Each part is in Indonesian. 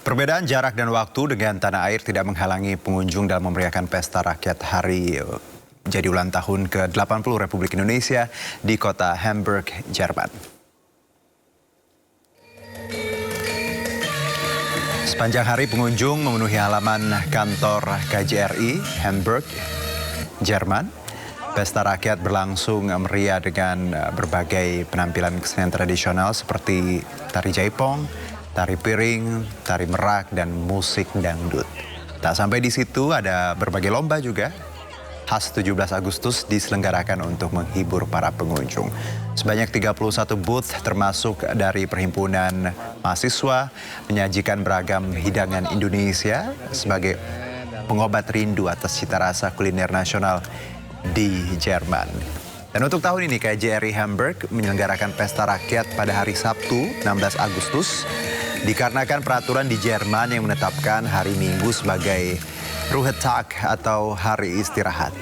Perbedaan jarak dan waktu dengan tanah air tidak menghalangi pengunjung dalam memeriahkan pesta rakyat hari jadi ulang tahun ke-80 Republik Indonesia di kota Hamburg, Jerman. Sepanjang hari pengunjung memenuhi halaman kantor KJRI Hamburg, Jerman. Pesta rakyat berlangsung meriah dengan berbagai penampilan kesenian tradisional seperti tari jaipong, tari piring, tari merak, dan musik dangdut. Tak sampai di situ, ada berbagai lomba juga. Khas 17 Agustus diselenggarakan untuk menghibur para pengunjung. Sebanyak 31 booth termasuk dari perhimpunan mahasiswa menyajikan beragam hidangan Indonesia sebagai pengobat rindu atas cita rasa kuliner nasional di Jerman. Dan untuk tahun ini KJRI Hamburg menyelenggarakan pesta rakyat pada hari Sabtu 16 Agustus dikarenakan peraturan di Jerman yang menetapkan hari Minggu sebagai Ruhetag atau hari istirahat.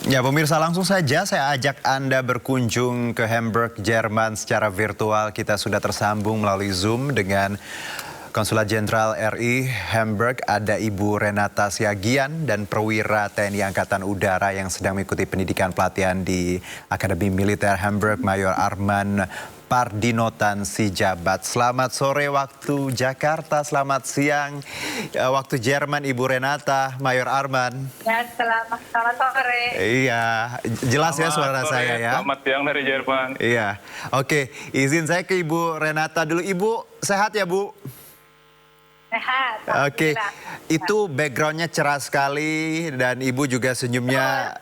Ya pemirsa, langsung saja saya ajak Anda berkunjung ke Hamburg, Jerman secara virtual. Kita sudah tersambung melalui Zoom dengan Konsulat Jenderal RI Hamburg. Ada Ibu Renata Siagian dan perwira TNI Angkatan Udara yang sedang mengikuti pendidikan pelatihan di Akademi Militer Hamburg, Mayor Arman Pardinotan Sijabat. Selamat sore waktu Jakarta, selamat siang waktu Jerman Ibu Renata, Mayor Arman. Ya, selamat sore. Iya, jelas ya suara sore, saya ya. Selamat siang dari Jerman. Iya, oke. Izin saya ke Ibu Renata dulu. Ibu sehat ya Bu? Sehat. Oke, itu backgroundnya cerah sekali dan Ibu juga senyumnya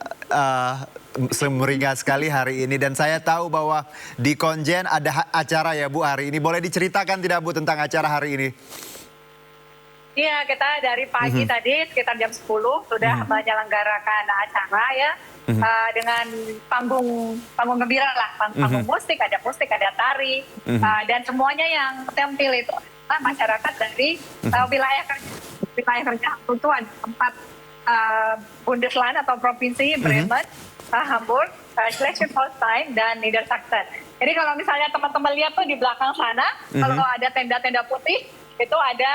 semeringah sekali hari ini. Dan saya tahu bahwa di Konjen ada acara ya Bu hari ini. Boleh diceritakan tidak Bu tentang acara hari ini? Iya, kita dari pagi tadi sekitar jam 10 sudah menyelenggarakan acara ya. Dengan panggung gembira lah, panggung musik, ada tari, dan semuanya yang tampil itu masyarakat dari wilayah kerja tentu ada 4 Bundesland atau provinsi, Bremen, Hamburg, Schleswig-Holstein, dan Niedersachsen. Jadi kalau misalnya teman-teman lihat tuh di belakang sana, kalau ada tenda-tenda putih, itu ada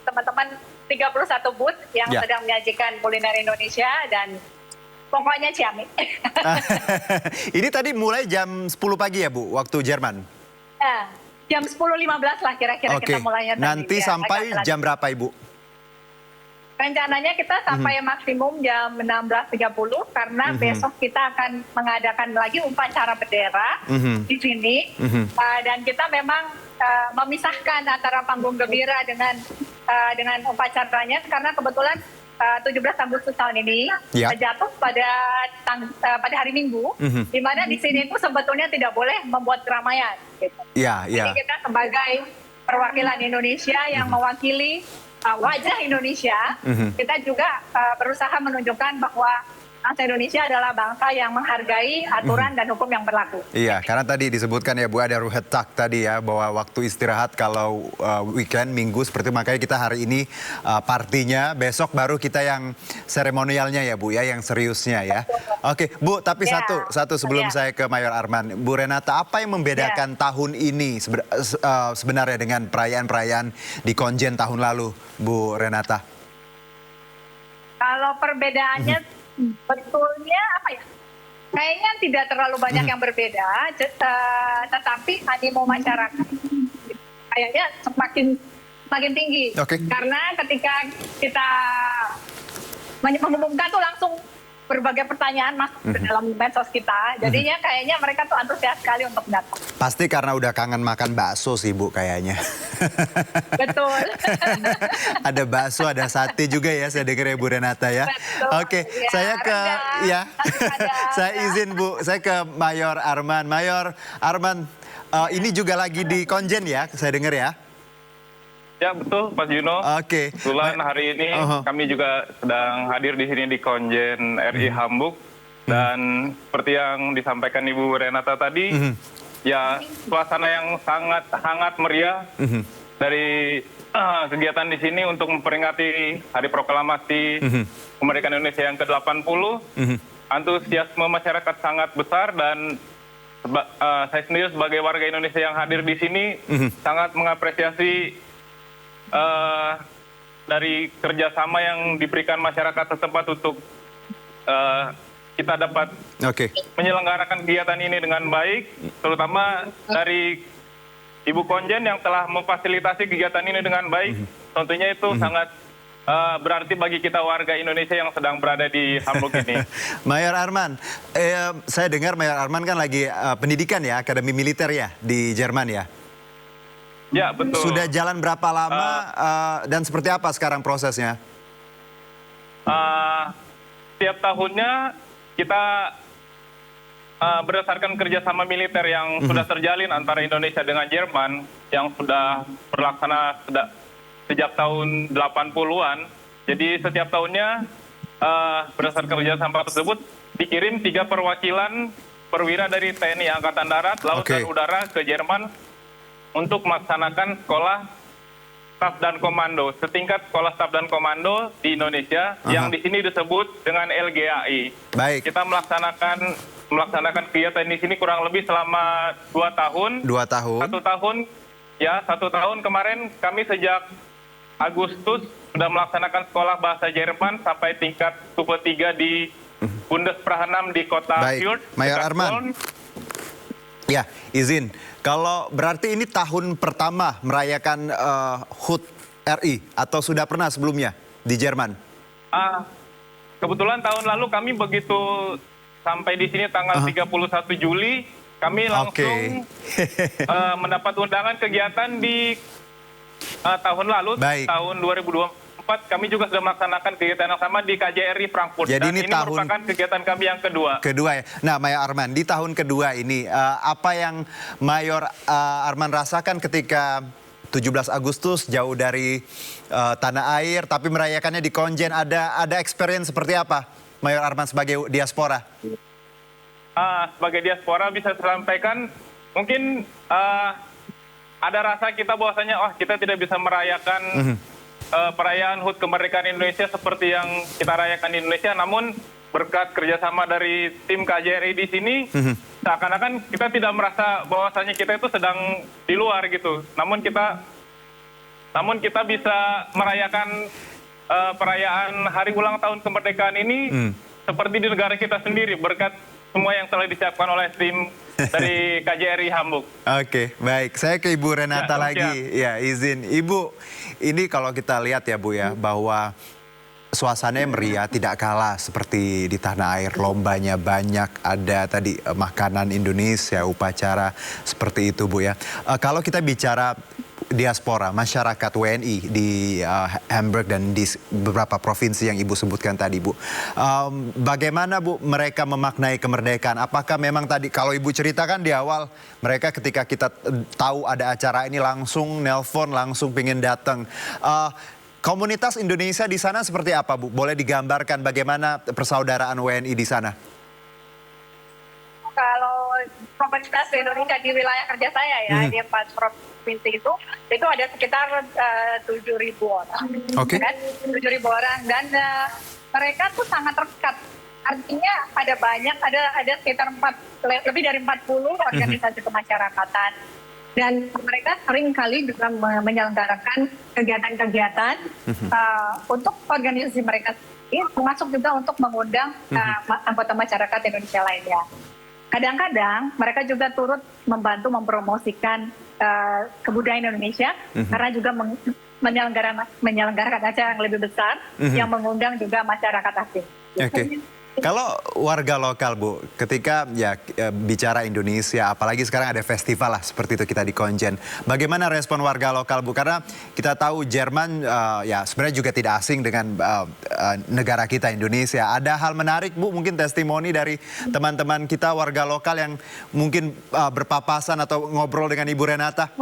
teman-teman 31 booth yang sedang menyajikan kuliner Indonesia dan pokoknya ciamik. Ini tadi mulai jam 10 pagi ya Bu, waktu Jerman? Jam 10.15 lah kira-kira kita mulainya. Nanti sampai jam berapa Ibu? Rencananya kita sampai maksimum jam 16.30 karena besok kita akan mengadakan lagi upacara bendera di sini. Dan kita memang memisahkan antara panggung gembira dengan upacaranya karena kebetulan 17 Agustus tahun ini jatuh pada hari Minggu, di mana di sini itu sebetulnya tidak boleh membuat keramaian. Gitu. Jadi kita sebagai perwakilan Indonesia yang mewakili wajah Indonesia, kita juga berusaha menunjukkan bahwa bangsa Indonesia adalah bangsa yang menghargai aturan dan hukum yang berlaku. Iya, karena tadi disebutkan ya Bu, ada Ruhetag tadi ya, bahwa waktu istirahat kalau weekend, minggu seperti itu. Makanya kita hari ini partinya, besok baru kita yang seremonialnya ya Bu ya, yang seriusnya ya. Oke Bu, tapi satu sebelum saya ke Mayor Arman. Bu Renata, apa yang membedakan tahun ini sebenarnya dengan perayaan-perayaan di Konjen tahun lalu, Bu Renata? Kalau perbedaannya betulnya apa ya? Kayaknya tidak terlalu banyak yang berbeda, tetapi animo masyarakat kayaknya semakin tinggi. Karena ketika kita mengumumkan tuh langsung berbagai pertanyaan masuk ke dalam medsos kita, jadinya kayaknya mereka tuh antusias sekali untuk datang. Pasti karena udah kangen makan bakso sih Bu kayaknya. Betul. Ada bakso, ada sate juga ya, saya dengar ya Bu Renata ya. Betul. Oke, saya ke saya izin Bu, saya ke Mayor Arman. Mayor Arman, ini juga lagi di Konjen ya, saya dengar ya. Ya betul Pak Juno. Kebetulan hari ini kami juga sedang hadir di sini di Konjen RI Hamburg. Dan seperti yang disampaikan Ibu Renata tadi, ya suasana yang sangat hangat meriah. dari kegiatan di sini untuk memperingati Hari Proklamasi Kemerdekaan Indonesia yang ke-80. Antusiasme masyarakat sangat besar dan saya sendiri sebagai warga Indonesia yang hadir di sini sangat mengapresiasi dari kerjasama yang diberikan masyarakat setempat untuk kita dapat menyelenggarakan kegiatan ini dengan baik, terutama dari Ibu Konjen yang telah memfasilitasi kegiatan ini dengan baik. Tentunya itu sangat berarti bagi kita warga Indonesia yang sedang berada di Hamburg ini. Mayor Arman, saya dengar Mayor Arman kan lagi pendidikan ya, Akademi Militer ya di Jerman ya? Ya, betul. Sudah jalan berapa lama dan seperti apa sekarang prosesnya? Setiap tahunnya kita berdasarkan kerjasama militer yang sudah terjalin antara Indonesia dengan Jerman yang sudah berlaksana sejak tahun 80-an. Jadi setiap tahunnya berdasarkan kerjasama tersebut dikirim 3 perwakilan perwira dari TNI Angkatan Darat, Laut dan Udara ke Jerman untuk melaksanakan sekolah Staf dan Komando, setingkat sekolah Staf dan Komando di Indonesia yang di sini disebut dengan LGAI. Baik. Kita melaksanakan kegiatan di sini kurang lebih selama 2 tahun. 2 tahun. 1 tahun, ya 1 tahun kemarin kami sejak Agustus sudah melaksanakan sekolah bahasa Jerman sampai tingkat Stufe 3 di Bundesprahanam di kota Fürth. Mayor Arman. Ya, izin. Kalau berarti ini tahun pertama merayakan HUT RI atau sudah pernah sebelumnya di Jerman? Kebetulan tahun lalu kami begitu sampai di sini tanggal 31 Juli, kami langsung mendapat undangan kegiatan di tahun lalu, tahun 2024. Kami juga sudah melaksanakan kegiatan yang sama di KJRI Frankfurt. Jadi ini merupakan kegiatan kami yang kedua. Ya. Nah, Mayor Arman, di tahun kedua ini, apa yang Mayor Arman rasakan ketika 17 Agustus jauh dari tanah air, tapi merayakannya di Konjen? Ada experience seperti apa, Mayor Arman sebagai diaspora? Sebagai diaspora bisa saya sampaikan, mungkin ada rasa kita bahwasanya, kita tidak bisa merayakan perayaan HUT Kemerdekaan Indonesia seperti yang kita rayakan di Indonesia, namun berkat kerjasama dari tim KJRI di sini, seakan-akan kita tidak merasa bahwasanya kita itu sedang di luar gitu. Namun kita bisa merayakan perayaan hari ulang tahun kemerdekaan ini seperti di negara kita sendiri, berkat semua yang telah disiapkan oleh tim dari KJRI Hamburg. Oke, baik. Saya ke Ibu Renata lagi. Ya, izin. Ibu, ini kalau kita lihat ya Bu ya, bahwa suasananya meriah, tidak kalah seperti di tanah air. Lombanya banyak, ada tadi makanan Indonesia, upacara seperti itu Bu ya. Kalau kita bicara diaspora, masyarakat WNI di Hamburg dan di beberapa provinsi yang Ibu sebutkan tadi Bu. Bagaimana Bu mereka memaknai kemerdekaan? Apakah memang tadi kalau Ibu ceritakan di awal, mereka ketika kita tahu ada acara ini langsung nelpon, langsung pengen datang. Komunitas Indonesia di sana seperti apa Bu? Boleh digambarkan bagaimana persaudaraan WNI di sana? Kalau komunitas Indonesia di wilayah kerja saya ya, di 4 provinsi itu ada sekitar 7.000 orang. Kan? 7.000 orang dan mereka tuh sangat terikat. Artinya ada sekitar lebih dari 40 organisasi kemasyarakatan. Dan mereka sering kali juga menyelenggarakan kegiatan-kegiatan untuk organisasi mereka sendiri, termasuk juga untuk mengundang anggota masyarakat Indonesia lainnya. Kadang-kadang mereka juga turut membantu mempromosikan kebudayaan Indonesia karena juga menyelenggarakan acara yang lebih besar yang mengundang juga masyarakat asing. Kalau warga lokal Bu, ketika ya bicara Indonesia, apalagi sekarang ada festival lah seperti itu kita di Konjen. Bagaimana respon warga lokal Bu? Karena kita tahu Jerman ya sebenarnya juga tidak asing dengan negara kita Indonesia. Ada hal menarik Bu, mungkin testimoni dari teman-teman kita warga lokal yang mungkin berpapasan atau ngobrol dengan Ibu Renata?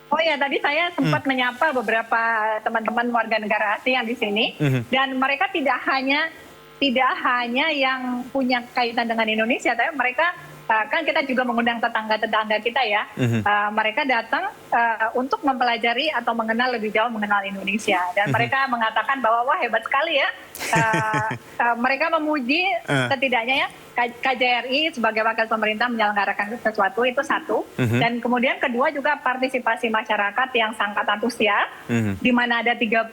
Oh ya, tadi saya sempat menyapa beberapa teman-teman warga negara asing yang di sini, dan mereka tidak hanya yang punya kaitan dengan Indonesia, tapi mereka kan kita juga mengundang tetangga-tetangga kita ya. Mereka datang untuk mempelajari atau mengenal lebih jauh mengenal Indonesia. Dan mereka mengatakan bahwa wah hebat sekali ya. Mereka memuji setidaknya ya KJRI sebagai wakil pemerintah menyelenggarakan sesuatu itu satu. Dan kemudian kedua juga partisipasi masyarakat yang sangat antusias. Di mana ada 31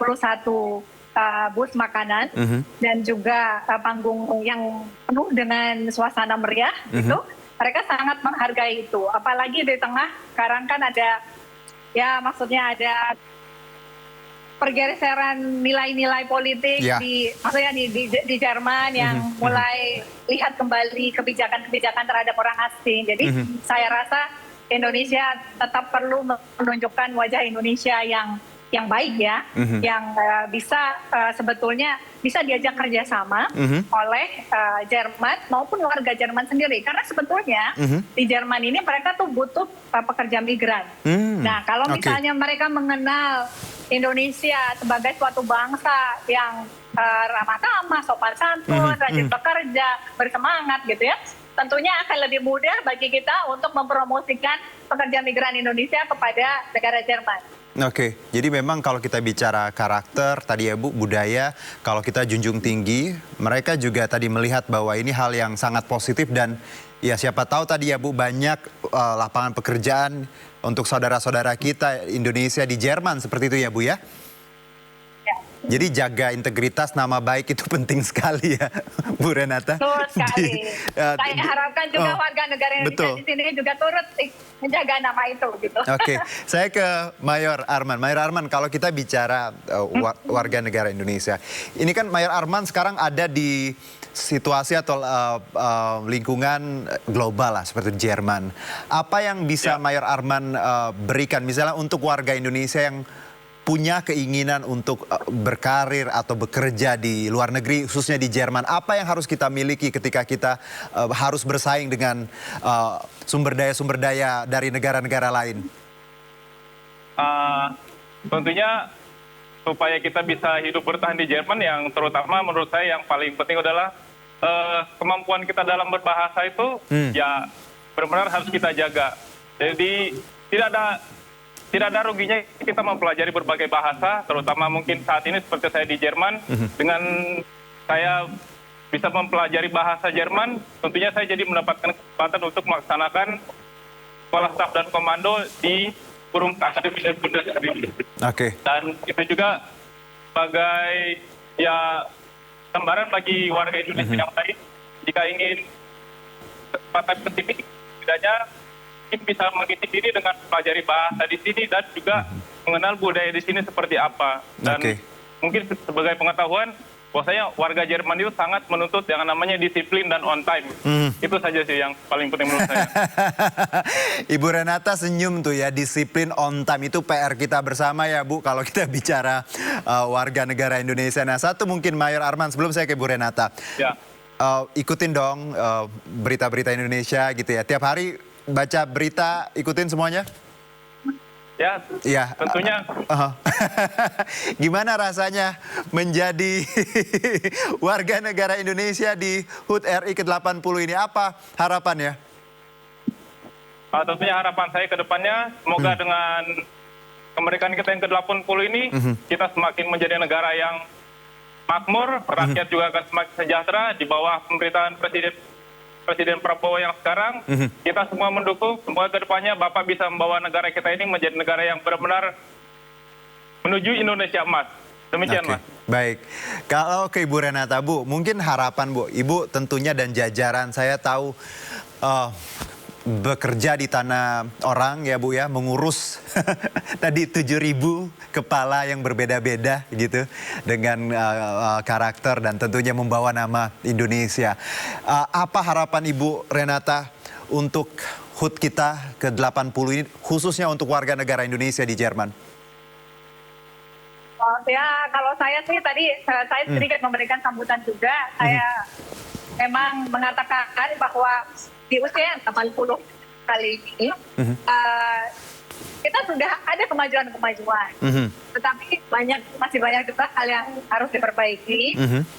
bus makanan dan juga panggung yang penuh dengan suasana meriah gitu. Mereka sangat menghargai itu, apalagi di tengah sekarang kan ada, ya maksudnya ada pergeseran nilai-nilai politik maksudnya di Jerman yang mulai lihat kembali kebijakan-kebijakan terhadap orang asing. Jadi saya rasa Indonesia tetap perlu menunjukkan wajah Indonesia yang baik ya, yang bisa sebetulnya bisa diajak kerjasama oleh Jerman maupun warga Jerman sendiri. Karena sebetulnya di Jerman ini mereka tuh butuh pekerja migran. Nah kalau misalnya mereka mengenal Indonesia sebagai suatu bangsa yang ramah tamah, sopan santun, rajin bekerja, bersemangat gitu ya, tentunya akan lebih mudah bagi kita untuk mempromosikan pekerja migran Indonesia kepada negara Jerman. Oke, jadi memang kalau kita bicara karakter tadi ya Bu, budaya, kalau kita junjung tinggi, mereka juga tadi melihat bahwa ini hal yang sangat positif dan ya siapa tahu tadi ya Bu banyak lapangan pekerjaan untuk saudara-saudara kita Indonesia di Jerman seperti itu ya Bu ya? Jadi jaga integritas nama baik itu penting sekali ya, Bu Renata. Betul sekali. Saya harapkan juga warga negara Indonesia di sini juga turut menjaga nama itu gitu. Oke, saya ke Mayor Arman. Mayor Arman, kalau kita bicara warga negara Indonesia, ini kan Mayor Arman sekarang ada di situasi atau lingkungan global lah seperti Jerman. Apa yang bisa Mayor Arman berikan misalnya untuk warga Indonesia yang punya keinginan untuk berkarir atau bekerja di luar negeri, khususnya di Jerman, apa yang harus kita miliki ketika kita harus bersaing dengan sumber daya dari negara-negara lain? Tentunya supaya kita bisa hidup bertahan di Jerman, yang terutama menurut saya yang paling penting adalah kemampuan kita dalam berbahasa itu ya benar-benar harus kita jaga. Jadi tidak ada ruginya kita mempelajari berbagai bahasa, terutama mungkin saat ini seperti saya di Jerman, dengan saya bisa mempelajari bahasa Jerman, tentunya saya jadi mendapatkan kesempatan untuk melaksanakan sekolah staf dan komando di Forum Akademi dan Bundeswehr. Dan itu juga sebagai ya gambaran bagi warga Indonesia yang lain, jika ingin kesempatan ke sini, setidaknya bisa mengisi diri dengan pelajari bahasa di sini dan juga mengenal budaya di sini seperti apa. Dan mungkin sebagai pengetahuan, bahwasanya warga Jerman itu sangat menuntut yang namanya disiplin dan on time. Itu saja sih yang paling penting menurut saya. Ibu Renata senyum tuh ya, disiplin on time itu PR kita bersama ya Bu, kalau kita bicara warga negara Indonesia. Nah satu mungkin Mayor Arman, sebelum saya ke Bu Renata. Ya. Ikutin dong berita-berita Indonesia gitu ya, tiap hari baca berita, ikutin semuanya? Ya, tentunya. Gimana rasanya menjadi warga negara Indonesia di HUT RI ke-80 ini? Apa harapannya? Tentunya harapan saya ke depannya, semoga dengan kemerdekaan kita yang ke-80 ini, kita semakin menjadi negara yang makmur, rakyat juga akan semakin sejahtera di bawah pemerintahan Presiden Prabowo yang sekarang. Kita semua mendukung, semoga ke depannya Bapak bisa membawa negara kita ini menjadi negara yang benar-benar menuju Indonesia emas. Demikian Mas. Baik, kalau ke Ibu Renata Bu, mungkin harapan Bu, Ibu tentunya dan jajaran saya tahu bekerja di tanah orang ya Bu ya, mengurus tadi 7.000 kepala yang berbeda-beda gitu dengan karakter dan tentunya membawa nama Indonesia. Apa harapan Ibu Renata untuk HUT kita ke-80 ini khususnya untuk warga negara Indonesia di Jerman? Ya kalau saya sih tadi saya sedikit memberikan sambutan juga. Saya memang mengatakan bahwa di usia 80 kali ini kita sudah ada kemajuan-kemajuan, tetapi masih banyak juga hal yang harus diperbaiki.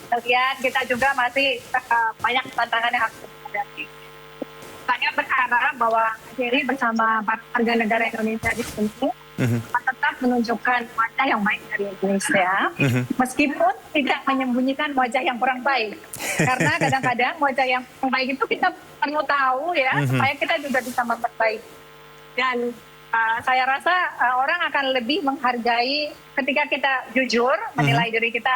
Kemudian kita juga masih banyak tantangan yang harus dihadapi. saya berharap bahwa KJRI bersama warga negara Indonesia di sini tetap menunjukkan wajah yang baik dari Indonesia, meskipun tidak menyembunyikan wajah yang kurang baik. Karena kadang-kadang wajah yang kurang baik itu kita perlu tahu ya, supaya kita juga bisa memperbaiki. Dan saya rasa orang akan lebih menghargai ketika kita jujur menilai diri kita.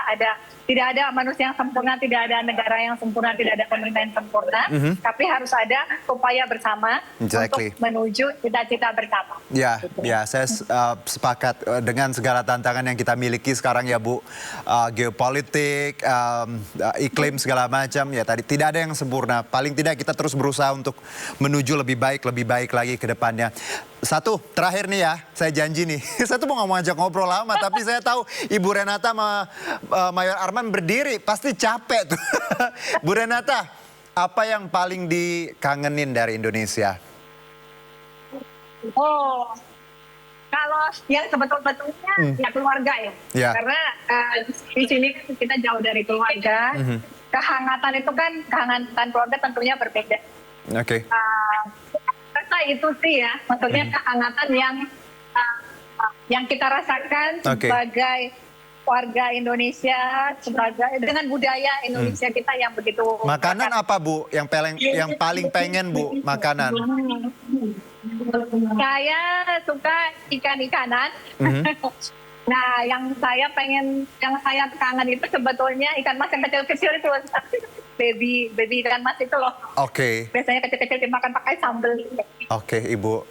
Tidak ada manusia yang sempurna, tidak ada negara yang sempurna, tidak ada pemerintah yang sempurna, tapi harus ada upaya bersama untuk menuju cita-cita bersama. Ya, ya, saya sepakat dengan segala tantangan yang kita miliki sekarang ya Bu, geopolitik, iklim segala macam ya tadi tidak ada yang sempurna. Paling tidak kita terus berusaha untuk menuju lebih baik lagi ke depannya. Satu, terakhir nih ya, saya janji nih, saya tuh mau ngajak ngobrol lama, tapi saya tahu Ibu Renata sama Mayor Arman berdiri, pasti capek tuh. Bu Renata, apa yang paling dikangenin dari Indonesia? Oh, kalau yang sebetul-betulnya ya keluarga ya. Ya. Karena di sini kan kita jauh dari keluarga. Kehangatan itu kan, kehangatan keluarga tentunya berbeda. Oke. Karena itu sih ya, maksudnya kehangatan yang kita rasakan sebagai warga Indonesia, sebagai dengan budaya Indonesia kita yang begitu. Makanan apa Bu? Yang paling pengen Bu makanan? Saya suka ikan-ikanan. Nah, yang saya kangen itu sebetulnya ikan mas yang kecil-kecil itu, baby ikan mas itu loh. Oke. Biasanya kecil-kecil dimakan pakai sambal. Oke, Ibu.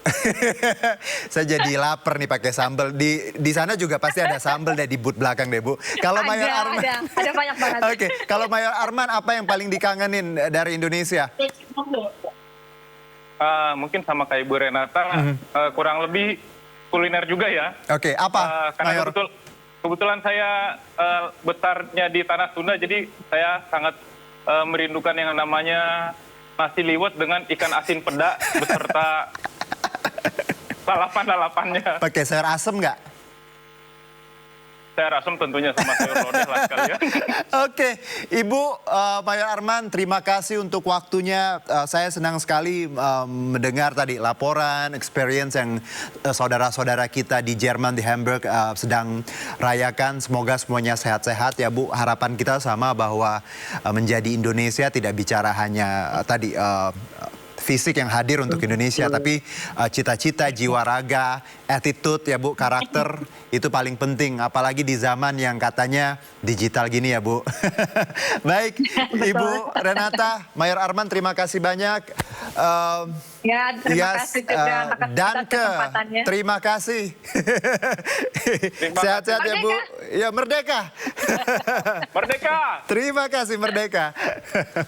Saya jadi lapar nih pakai sambal. Di sana juga pasti ada sambal deh di booth belakang deh Bu. Kalau Mayor Arman, ada banyak banget. Oke, kalau Mayor Arman apa yang paling dikangenin dari Indonesia? Mungkin sama kayak Ibu Renata, kurang lebih kuliner juga ya. Oke, apa karena Mayor? kebetulan saya besarnya di tanah Sunda, jadi saya sangat merindukan yang namanya nasi liwet dengan ikan asin peda beserta lalapan-lalapannya. Pakai sayur asem nggak? Sayur asem tentunya sama sayur lodeh lah sekalian. Oke, Ibu Mayor Arman, terima kasih untuk waktunya. Saya senang sekali mendengar tadi laporan, experience yang saudara-saudara kita di Jerman, di Hamburg sedang rayakan. Semoga semuanya sehat-sehat ya Bu. Harapan kita sama bahwa menjadi Indonesia tidak bicara hanya tadi fisik yang hadir untuk Indonesia, tapi cita-cita, jiwa raga, attitude ya Bu, karakter itu paling penting. Apalagi di zaman yang katanya digital gini ya Bu. Baik, Ibu Renata, Mayor Arman terima kasih banyak. Ya, terima kasih juga atas Danke, kesempatannya. terima kasih. Sehat-sehat ya Bu. Ya, merdeka. Merdeka! Terima kasih, merdeka.